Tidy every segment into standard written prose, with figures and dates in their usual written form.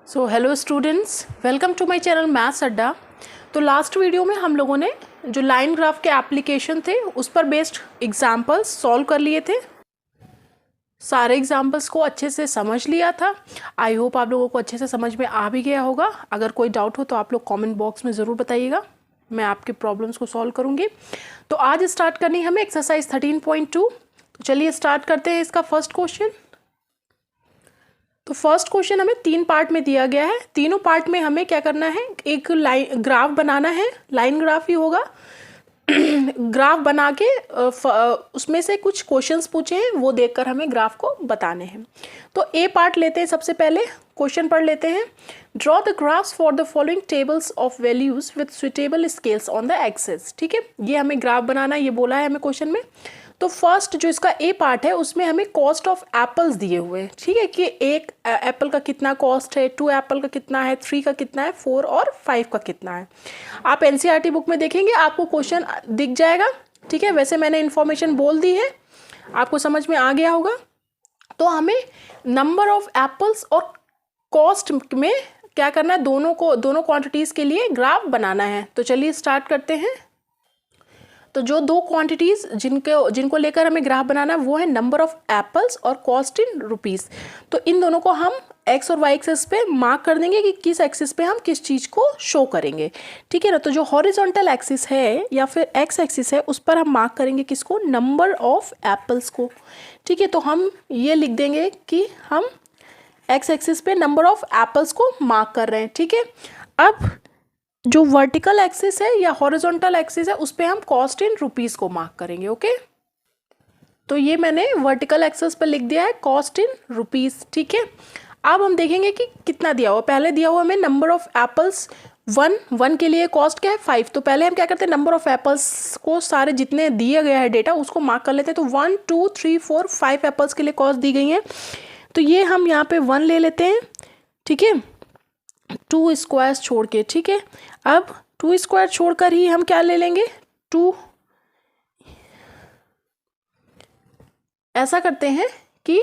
So hello students, welcome to my channel maths Adda. तो last video में हम लोगों ने जो लाइन ग्राफ के एप्लीकेशन थे उस पर बेस्ड एग्जांपल्स सॉल्व कर लिए थे। सारे एग्जांपल्स को अच्छे से समझ लिया था। आई होप आप लोगों को अच्छे से समझ में आ भी गया होगा। अगर कोई डाउट हो तो आप लोग कमेंट बॉक्स में ज़रूर बताइएगा, मैं आपके प्रॉब्लम्स को सॉल्व करूँगी। तो आज स्टार्ट करनी हमें एक्सरसाइज 13.2। तो चलिए स्टार्ट करते हैं इसका फर्स्ट क्वेश्चन। तो फर्स्ट क्वेश्चन हमें 3 पार्ट में दिया गया है। तीनों पार्ट में हमें क्या करना है, एक लाइन ग्राफ बनाना है, लाइन ग्राफ ही होगा। ग्राफ बना के उसमें से कुछ क्वेश्चंस पूछे हैं, वो देखकर हमें ग्राफ को बताने हैं। तो ए पार्ट लेते हैं। सबसे पहले क्वेश्चन पढ़ लेते हैं। Draw the graphs for the following tables of values with suitable scales on the axes. ठीक है, ये हमें ग्राफ बनाना है, ये बोला है हमें क्वेश्चन में। तो फर्स्ट जो इसका ए पार्ट है उसमें हमें कॉस्ट ऑफ एप्पल्स दिए हुए हैं। ठीक है, कि एक एप्पल का कितना कॉस्ट है, 2 एप्पल का कितना है, 3 का कितना है, 4 और 5 का कितना है। आप एनसीईआरटी बुक में देखेंगे, आपको क्वेश्चन दिख जाएगा। ठीक है, वैसे मैंने इन्फॉर्मेशन बोल दी है, आपको समझ में आ गया होगा। तो हमें नंबर ऑफ एप्पल्स और कॉस्ट में क्या करना है, दोनों क्वांटिटीज़ के लिए ग्राफ बनाना है। तो चलिए स्टार्ट करते हैं। तो जो दो क्वांटिटीज़ जिनको लेकर हमें ग्राफ बनाना है वो है नंबर ऑफ एप्पल्स और कॉस्ट इन रुपीज़। तो इन दोनों को हम एक्स और वाई एक्सिस पे मार्क कर देंगे कि किस एक्सिस पे हम किस चीज़ को शो करेंगे। ठीक है ना। तो जो हॉरिजॉन्टल एक्सिस है या फिर एक्स एक्सिस है उस पर हम मार्क करेंगे किसको, नंबर ऑफ एप्पल्स को। ठीक है, तो हम ये लिख देंगे कि हम एक्स एक्सिस पे नंबर ऑफ एप्पल्स को मार्क कर रहे हैं। ठीक है, अब जो वर्टिकल एक्सिस है या हॉरिजॉन्टल एक्सिस है उस पे हम कॉस्ट इन रुपीस को मार्क करेंगे। ओके, तो ये मैंने वर्टिकल एक्सिस पे लिख दिया है कॉस्ट इन रुपीस। ठीक है, अब हम देखेंगे कि कितना दिया हुआ। पहले दिया हुआ हमें नंबर ऑफ एप्पल्स 1 के लिए कॉस्ट क्या है 5। तो पहले हम क्या करते हैं, नंबर ऑफ एप्पल्स को सारे जितने दिया गया है डेटा उसको मार्क कर लेते हैं। तो 1 2 3 4 5 एप्पल्स के लिए कॉस्ट दी गई है। तो ये हम यहाँ पे 1 ले लेते हैं। ठीक है, 2 स्क्वायर्स छोड़ के। ठीक है, अब 2 स्क्वायर छोड़कर ही हम क्या ले लेंगे, 2। ऐसा करते हैं कि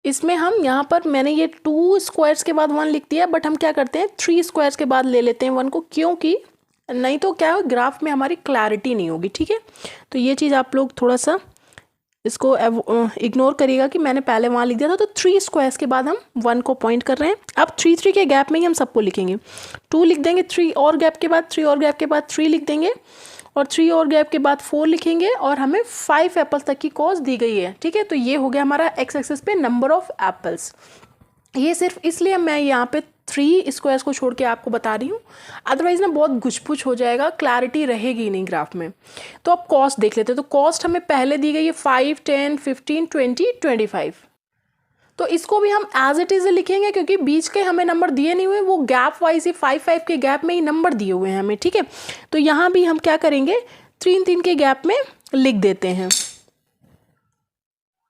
इसमें हम यहाँ पर मैंने ये 2 स्क्वायर्स के बाद 1 लिख दिया, बट हम क्या करते हैं 3 स्क्वायर्स के बाद ले लेते हैं 1 को, क्योंकि नहीं तो क्या है ग्राफ में हमारी क्लैरिटी नहीं होगी। ठीक है, तो ये चीज़ आप लोग थोड़ा सा इसको इग्नोर करिएगा कि मैंने पहले वहाँ लिख दिया था। तो 3 स्क्वायर्स के बाद हम 1 को पॉइंट कर रहे हैं। अब 3 के गैप में ही हम सबको लिखेंगे। 2 लिख देंगे, 3 और गैप के बाद 3 और गैप के बाद 3 लिख देंगे, और 3 और गैप के बाद 4 लिखेंगे, और हमें 5 एप्पल्स तक की कॉस्ट दी गई है। ठीक है, तो ये हो गया हमारा एक्स एक्सिस पे नंबर ऑफ एप्पल्स। ये सिर्फ इसलिए मैं यहाँ पे 3 स्क्वायर्स को छोड़ के आपको बता रही हूँ, अदरवाइज ना बहुत गुछ-पुछ हो जाएगा, क्लैरिटी रहेगी नहीं ग्राफ में। तो अब कॉस्ट देख लेते हैं। तो कॉस्ट हमें पहले दी गई है 5 10 15 20 25। तो इसको भी हम एज इट इज़ लिखेंगे, क्योंकि बीच के हमें नंबर दिए नहीं हुए, वो गैप वाइज ही 5 के गैप में ही नंबर दिए हुए हैं हमें। ठीक है, तो यहाँ भी हम क्या करेंगे, 3 के गैप में लिख देते हैं।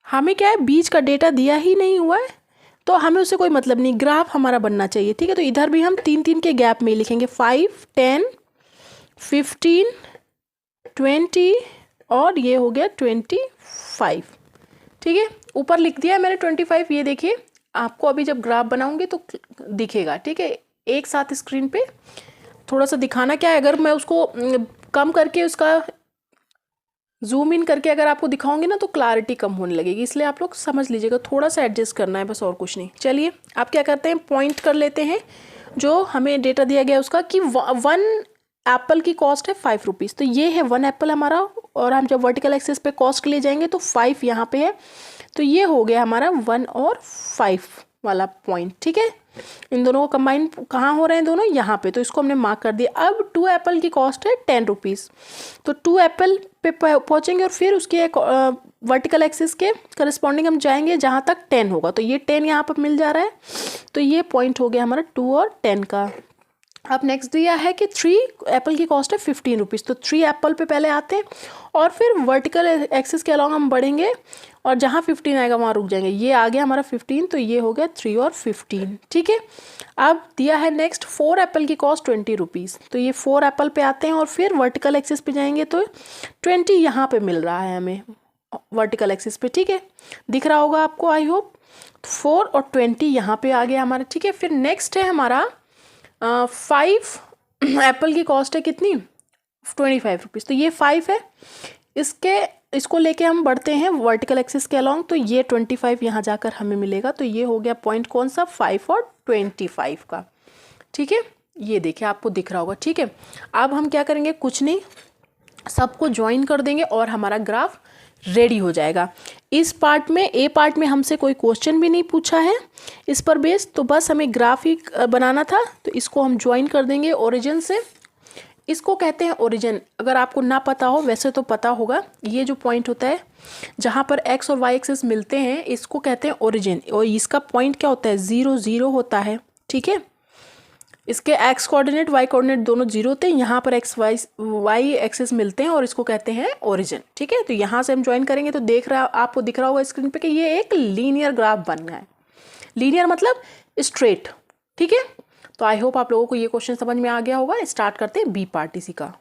हमें क्या है, बीच का डेटा दिया ही नहीं हुआ है, तो हमें उससे कोई मतलब नहीं, ग्राफ हमारा बनना चाहिए। ठीक है, तो इधर भी हम 3 के गैप में लिखेंगे, 5 10 15 20 और ये हो गया 25। ठीक है, ऊपर लिख दिया है मैंने 25। ये देखिए, आपको अभी जब ग्राफ बनाऊंगी तो दिखेगा। ठीक है, एक साथ स्क्रीन पे थोड़ा सा दिखाना क्या है, अगर मैं उसको कम करके उसका जूम इन करके अगर आपको दिखाऊंगी ना तो क्लैरिटी कम होने लगेगी, इसलिए आप लोग समझ लीजिएगा, थोड़ा सा एडजस्ट करना है बस, और कुछ नहीं। चलिए आप क्या करते हैं, पॉइंट कर लेते हैं जो हमें डेटा दिया गया उसका, कि 1 एप्पल की कॉस्ट है 5 रुपीज़। तो ये है 1 एप्पल हमारा, और हम जब वर्टिकल एक्सिस पे कॉस्ट के लिए जाएंगे तो 5 यहाँ पे है। तो ये हो गया हमारा 1 और 5 वाला पॉइंट। ठीक है, इन दोनों को कंबाइन कहाँ हो रहे हैं, दोनों यहाँ पे, तो इसको हमने मार्क कर दिया। अब 2 एप्पल की कॉस्ट है 10 रुपीज़। तो 2 एप्पल पे पहुँचेंगे और फिर उसके एक वर्टिकल एक्सिस के करस्पॉन्डिंग हम जाएंगे जहाँ तक 10 होगा। तो ये 10 यहाँ पर मिल जा रहा है, तो ये पॉइंट हो गया हमारा 2 और 10 का। अब नेक्स्ट दिया है कि 3 एप्पल की कॉस्ट है 15 रुपीज़। तो 3 एप्पल पे पहले आते हैं और फिर वर्टिकल एक्सिस के अलॉन्ग हम बढ़ेंगे, और जहाँ 15 आएगा वहाँ रुक जाएंगे। ये आ गया हमारा 15, तो ये हो गया 3 और 15। ठीक है, अब दिया है नेक्स्ट 4 एप्पल की कॉस्ट 20 रुपीज़। तो ये 4 एप्पल पे आते हैं और फिर वर्टिकल एक्सिस पे जाएंगे, तो 20 यहाँ पे मिल रहा है हमें वर्टिकल एक्सिस पे। ठीक है, दिख रहा होगा आपको, आई होप। 4 और 20 यहाँ पे आ गया हमारा, ठीक है। फिर नेक्स्ट है हमारा 5 एप्पल की कॉस्ट है कितनी, 25 रुपीज़, तो ये 5 है। इसको लेके हम बढ़ते हैं वर्टिकल एक्सिस के अलॉन्ग, तो ये 25 यहाँ जाकर हमें मिलेगा। तो ये हो गया पॉइंट कौन सा, 5 और 25 का, ठीक है। ये देखिए आपको दिख रहा होगा, ठीक है। अब हम क्या करेंगे, कुछ नहीं, सबको ज्वाइन कर देंगे और हमारा ग्राफ रेडी हो जाएगा। इस पार्ट में, ए पार्ट में हमसे कोई क्वेश्चन भी नहीं पूछा है इस पर बेस, तो बस हमें ग्राफ ही बनाना था। तो इसको हम ज्वाइन कर देंगे ओरिजिन से। इसको कहते हैं ओरिजिन। अगर आपको ना पता हो, वैसे तो पता होगा, ये जो पॉइंट होता है जहाँ पर एक्स और वाई एक्सिस मिलते हैं, इसको कहते हैं ओरिजिन। और इसका पॉइंट क्या होता है, 0 0 होता है, ठीक है। इसके एक्स कोऑर्डिनेट वाई कोऑर्डिनेट दोनों 0 होते हैं, यहाँ पर एक्स वाई एक्सिस मिलते हैं और इसको कहते हैं ओरिजिन, ठीक है। तो यहाँ से हम ज्वाइन करेंगे तो आपको दिख रहा होगा स्क्रीन पे कि ये एक लीनियर ग्राफ बन गया है। लीनियर मतलब स्ट्रेट, ठीक है। तो आई होप आप लोगों को ये क्वेश्चन समझ में आ गया होगा। स्टार्ट करते हैं बी पार्ट इसी का।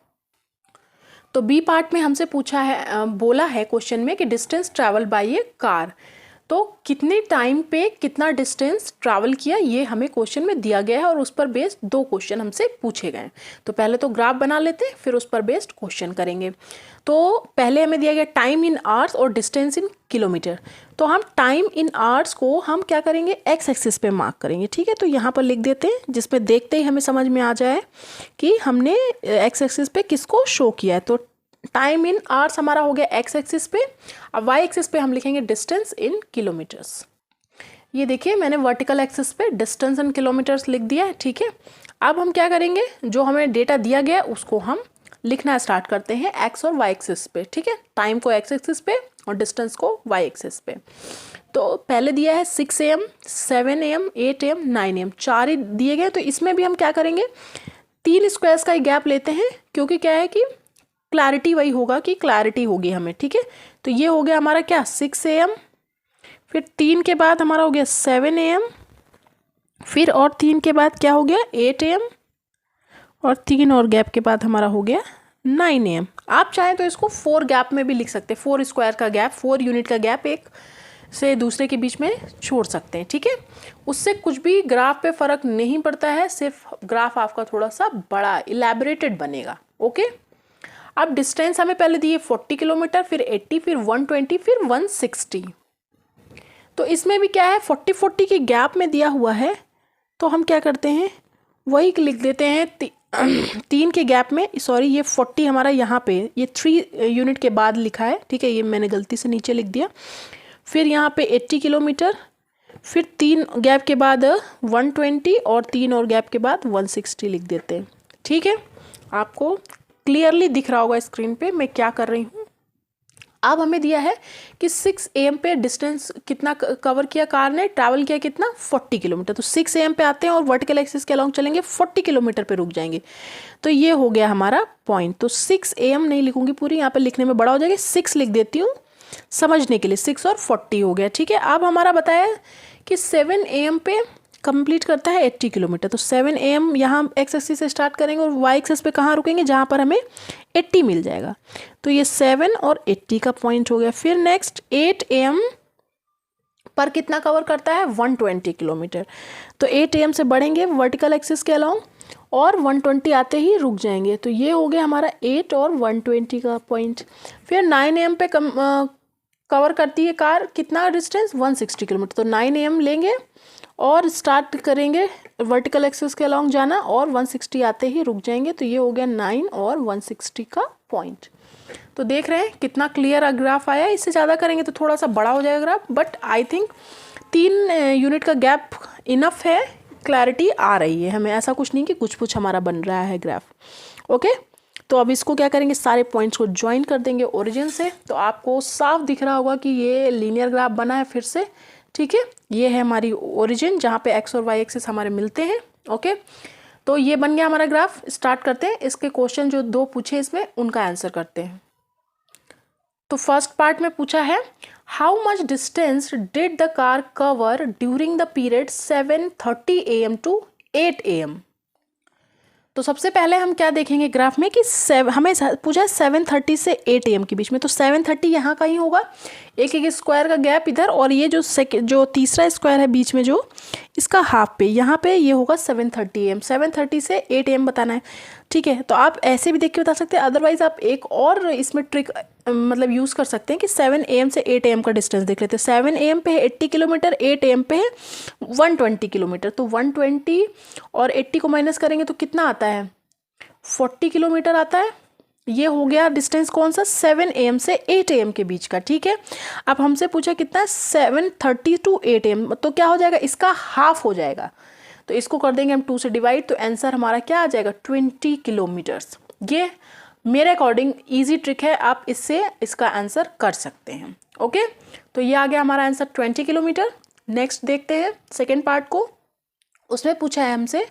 तो बी पार्ट में हमसे पूछा है, बोला है क्वेश्चन में कि distance travel by A car, तो कितने टाइम पे कितना डिस्टेंस ट्रैवल किया, ये हमें क्वेश्चन में दिया गया है और उस पर बेस्ड 2 क्वेश्चन हमसे पूछे गए हैं। तो पहले तो ग्राफ बना लेते हैं, फिर उस पर बेस्ड क्वेश्चन करेंगे। तो पहले हमें दिया गया टाइम इन आवर्स और डिस्टेंस इन किलोमीटर। तो हम टाइम इन आवर्स को हम क्या करेंगे, एक्स एक्सिस पे मार्क करेंगे, ठीक है। तो यहाँ पर लिख देते हैं, जिसमें देखते ही हमें समझ में आ जाए कि हमने एक्स एक्सिस पे किसको शो किया है। तो टाइम इन आवर्स हमारा हो गया एक्स एक्सिस पे। अब वाई एक्सिस पे हम लिखेंगे डिस्टेंस इन किलोमीटर्स। ये देखिए मैंने वर्टिकल एक्सिस पे डिस्टेंस इन किलोमीटर्स लिख दिया है, ठीक है। अब हम क्या करेंगे, जो हमें डेटा दिया गया उसको हम लिखना स्टार्ट करते हैं एक्स और वाई एक्सिस पे, ठीक है। टाइम को एक्स एक्सिस पे और डिस्टेंस को वाई एक्सिस पे। तो पहले दिया है 6 AM, 7 AM, 8 AM, 9 AM, 4 ही दिए गए। तो इसमें भी हम क्या करेंगे, 3 स्क्वायर्स का गैप लेते हैं, क्योंकि क्या है कि क्लैरिटी वही होगा कि क्लैरिटी होगी हमें, ठीक है। तो ये हो गया हमारा क्या, 6 AM, फिर 3 के बाद हमारा हो गया 7 AM, फिर और 3 के बाद क्या हो गया 8 AM, और 3 और गैप के बाद हमारा हो गया 9 AM। आप चाहें तो इसको 4 गैप में भी लिख सकते हैं, 4 स्क्वायर का गैप, 4 यूनिट का गैप एक से दूसरे के बीच में छोड़ सकते हैं, ठीक है। उससे कुछ भी ग्राफ पे फर्क नहीं पड़ता है, सिर्फ ग्राफ आपका थोड़ा सा बड़ा इलेबोरेटेड बनेगा, ओके। अब डिस्टेंस हमें पहले दिए 40 किलोमीटर, फिर 80, फिर 120, फिर 160। तो इसमें भी क्या है, 40 के गैप में दिया हुआ है, तो हम क्या करते हैं, वही लिख देते हैं 3 के गैप में। सॉरी, ये 40 हमारा यहाँ पे ये 3 यूनिट के बाद लिखा है, ठीक है, ये मैंने गलती से नीचे लिख दिया। फिर यहाँ पे 80 किलोमीटर, फिर 3 गैप के बाद 120 और 3 और गैप के बाद 160 लिख देते हैं, ठीक है। आपको क्लियरली दिख रहा होगा स्क्रीन पे मैं क्या कर रही हूँ। अब हमें दिया है कि 6 AM पे डिस्टेंस कितना कवर किया कार ने, ट्रैवल किया कितना, 40 किलोमीटर। तो 6 AM पे आते हैं और वर्टिकल एक्सिस के अलॉन्ग चलेंगे, 40 किलोमीटर पे रुक जाएंगे। तो ये हो गया हमारा पॉइंट। तो 6 AM नहीं लिखूंगी पूरी, यहाँ पे लिखने में बड़ा हो जाएगा, 6 लिख देती हूँ समझने के लिए, 6 और 40 हो गया, ठीक है। अब हमारा बताया कि 7 AM पे कंप्लीट करता है 80 किलोमीटर। तो 7 AM यहाँ एक्स एक्सिस से स्टार्ट करेंगे और वाई एक्सिस पे कहाँ रुकेंगे, जहाँ पर हमें 80 मिल जाएगा। तो ये 7 और 80 का पॉइंट हो गया। फिर नेक्स्ट 8 AM पर कितना कवर करता है, 120 किलोमीटर। तो 8 AM से बढ़ेंगे वर्टिकल एक्सिस के अलॉन्ग और 120 आते ही रुक जाएंगे। तो ये हो गया हमारा 8 और 120 का पॉइंट। फिर 9 AM पे कवर करती है कार कितना डिस्टेंस, 160 किलोमीटर। तो 9 AM लेंगे और स्टार्ट करेंगे वर्टिकल एक्सिस के अलॉन्ग जाना और 160 आते ही रुक जाएंगे। तो ये हो गया 9 और 160 का पॉइंट। तो देख रहे हैं कितना क्लियर ग्राफ आया। इससे ज़्यादा करेंगे तो थोड़ा सा बड़ा हो जाएगा graph, but I think 3 unit का गैप इनफ है, क्लैरिटी आ रही है हमें, ऐसा कुछ नहीं कि कुछ हमारा बन रहा है ग्राफ, ओके। तो अब इसको क्या करेंगे, सारे पॉइंट्स को ज्वाइन कर देंगे ओरिजिन से। तो आपको साफ दिख रहा होगा कि ये लीनियर ग्राफ बना है फिर से, ठीक है। ये है हमारी ओरिजिन जहाँ पे एक्स और वाई एक्सिस हमारे मिलते हैं, ओके। तो ये बन गया हमारा ग्राफ। स्टार्ट करते हैं इसके क्वेश्चन जो 2 पूछे इसमें उनका आंसर करते हैं। तो फर्स्ट पार्ट में पूछा है how much distance did the car cover during the period 7:30 AM to 8 AM। तो सबसे पहले हम क्या देखेंगे ग्राफ में कि हमें पूछा है 7:30 से 8 AM के बीच में, तो 7:30 यहाँ का ही होगा, एक एक स्क्वायर का गैप इधर, और ये जो तीसरा स्क्वायर है बीच में जो इसका हाफ पे, यहाँ पे ये होगा 7:30 AM। 7:30 से 8 AM बताना है, ठीक है। तो आप ऐसे भी देख के बता सकते हैं, अदरवाइज आप एक और इसमें ट्रिक मतलब यूज़ कर सकते हैं कि 7 AM से 8 AM का डिस्टेंस देख लेते हैं। 7 AM पे है 80 किलोमीटर, 8 AM पे है 120 किलोमीटर, तो 120 और 80 को माइनस करेंगे तो कितना आता है, 40 किलोमीटर आता है। ये हो गया डिस्टेंस कौन सा, 7 AM से 8 AM के बीच का, ठीक है। अब हमसे पूछा कितना है, 7:30 to 8 AM, तो क्या हो जाएगा, इसका हाफ हो जाएगा, तो इसको कर देंगे हम 2 से डिवाइड, तो आंसर हमारा क्या आ जाएगा, 20 किलोमीटर्स। ये मेरे अकॉर्डिंग इजी ट्रिक है, आप इससे इसका आंसर कर सकते हैं। ओके, तो ये आ गया हमारा आंसर 20 किलोमीटर। नेक्स्ट देखते हैं सेकेंड पार्ट को। उसमें पूछा है हमसे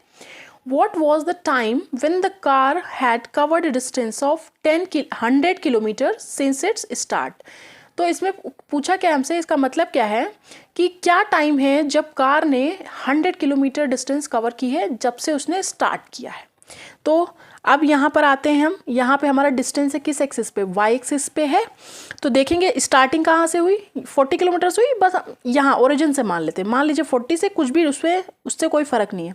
what was the time when the car had covered a distance of 100 kilometer since its start। तो इसमें पूछा क्या हमसे, इसका मतलब क्या है कि क्या टाइम है जब कार ने 100 किलोमीटर डिस्टेंस कवर की है जब से उसने स्टार्ट किया है। तो अब यहाँ पर आते हैं हम, यहाँ पे हमारा डिस्टेंस है किस एक्सिस पे, वाई एक्सिस पे है। तो देखेंगे स्टार्टिंग कहाँ से हुई, 40 किलोमीटर से हुई, बस यहाँ ओरिजिन से मान लेते हैं, मान लीजिए 40 से, कुछ भी उससे कोई फ़र्क नहीं है।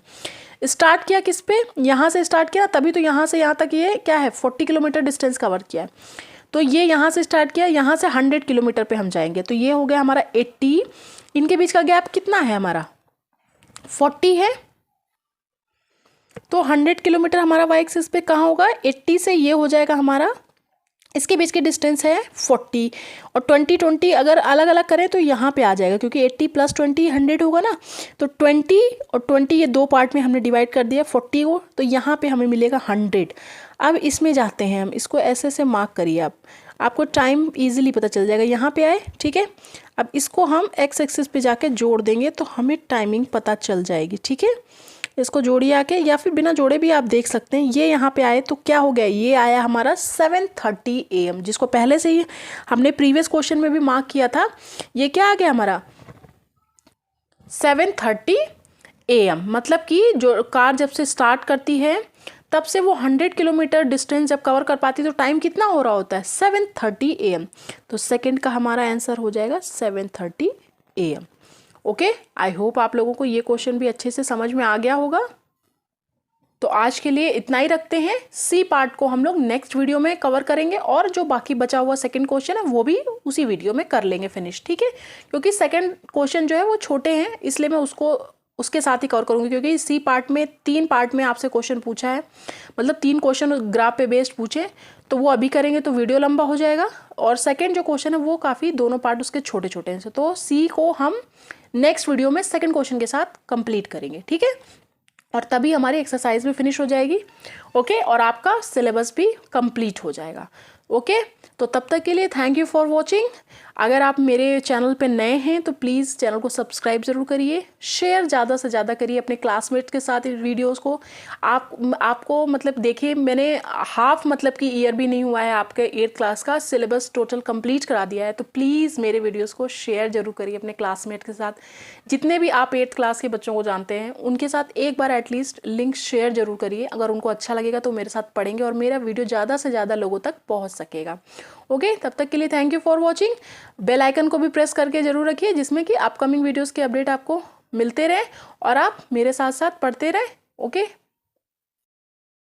स्टार्ट किया किस पे, यहाँ से स्टार्ट किया, तभी तो यहाँ से यहाँ तक ये क्या है 40 किलोमीटर डिस्टेंस कवर किया है। तो ये यहाँ से स्टार्ट किया, यहाँ से 100 किलोमीटर पे हम जाएंगे, तो ये हो गया हमारा 80। इनके बीच का गैप कितना है हमारा, 40 है। तो 100 किलोमीटर हमारा वाई एक्सिस पे कहाँ होगा, 80 से ये हो जाएगा हमारा, इसके बीच की डिस्टेंस है 40, और 20 अगर अलग अलग करें तो यहाँ पे आ जाएगा, क्योंकि 80 + 20 100 होगा ना। तो 20 और 20 ये दो पार्ट में हमने डिवाइड कर दिया 40 को, तो यहाँ पे हमें मिलेगा 100। अब इसमें जाते हैं हम, इसको ऐसे ऐसे मार्क करिए आप, आपको टाइम ईजिली पता चल जाएगा। यहाँ पे आए, ठीक है। अब इसको हम एक्स एक्सिस पे जाके जोड़ देंगे तो हमें टाइमिंग पता चल जाएगी, ठीक है। इसको जोड़िए आके, या फिर बिना जोड़े भी आप देख सकते हैं। ये यहाँ पे आए तो क्या हो गया, ये आया हमारा 7:30 AM, जिसको पहले से ही हमने प्रीवियस क्वेश्चन में भी मार्क किया था। ये क्या आ गया हमारा 7:30 AM, मतलब कि जो कार जब से स्टार्ट करती है तब से वो 100 किलोमीटर डिस्टेंस जब कवर कर पाती है तो टाइम कितना हो रहा होता है, 7:30 AM। तो सेकंड का हमारा आंसर हो जाएगा 7:30 AM। ओके, आई होप आप लोगों को ये क्वेश्चन भी अच्छे से समझ में आ गया होगा। तो आज के लिए इतना ही रखते हैं। सी पार्ट को हम लोग नेक्स्ट वीडियो में कवर करेंगे, और जो बाकी बचा हुआ सेकंड क्वेश्चन है वो भी उसी वीडियो में कर लेंगे फिनिश, ठीक है। क्योंकि सेकंड क्वेश्चन जो है वो छोटे हैं, इसलिए मैं उसको उसके साथ ही कवर करूँगी, क्योंकि सी पार्ट में 3 पार्ट में आपसे क्वेश्चन पूछा है, मतलब 3 क्वेश्चन ग्राफ पे बेस्ड पूछे, तो वो अभी करेंगे तो वीडियो लंबा हो जाएगा। और सेकंड जो क्वेश्चन है वो काफ़ी दोनों पार्ट उसके छोटे छोटे हैं, तो सी को हम नेक्स्ट वीडियो में सेकंड क्वेश्चन के साथ कंप्लीट करेंगे, ठीक है। और तभी हमारी एक्सरसाइज भी फिनिश हो जाएगी, ओके, और आपका सिलेबस भी कंप्लीट हो जाएगा, ओके। तो तब तक के लिए थैंक यू फॉर वॉचिंग। अगर आप मेरे चैनल पे नए हैं तो प्लीज़ चैनल को सब्सक्राइब ज़रूर करिए, शेयर ज़्यादा से ज़्यादा करिए अपने क्लासमेट्स के साथ इस वीडियोस को। आपको मतलब देखिए, मैंने हाफ मतलब कि ईयर भी नहीं हुआ है, आपके 8th क्लास का सिलेबस टोटल कंप्लीट करा दिया है। तो प्लीज़ मेरे वीडियोज़ को शेयर ज़रूर करिए अपने क्लासमेट के साथ। जितने भी आप 8th क्लास के बच्चों को जानते हैं उनके साथ एक बार एटलीस्ट लिंक शेयर ज़रूर करिए। अगर उनको अच्छा लगेगा तो मेरे साथ पढ़ेंगे और मेरा वीडियो ज़्यादा से ज़्यादा लोगों तक पहुँच सकेगा, ओके। तब तक के लिए thank you for watching. Bell icon को भी प्रेस करके जरूर रखिए, जिसमें कि अपकमिंग वीडियोस के अपडेट आपको मिलते रहे और आप मेरे साथ साथ पढ़ते रहे, ओके।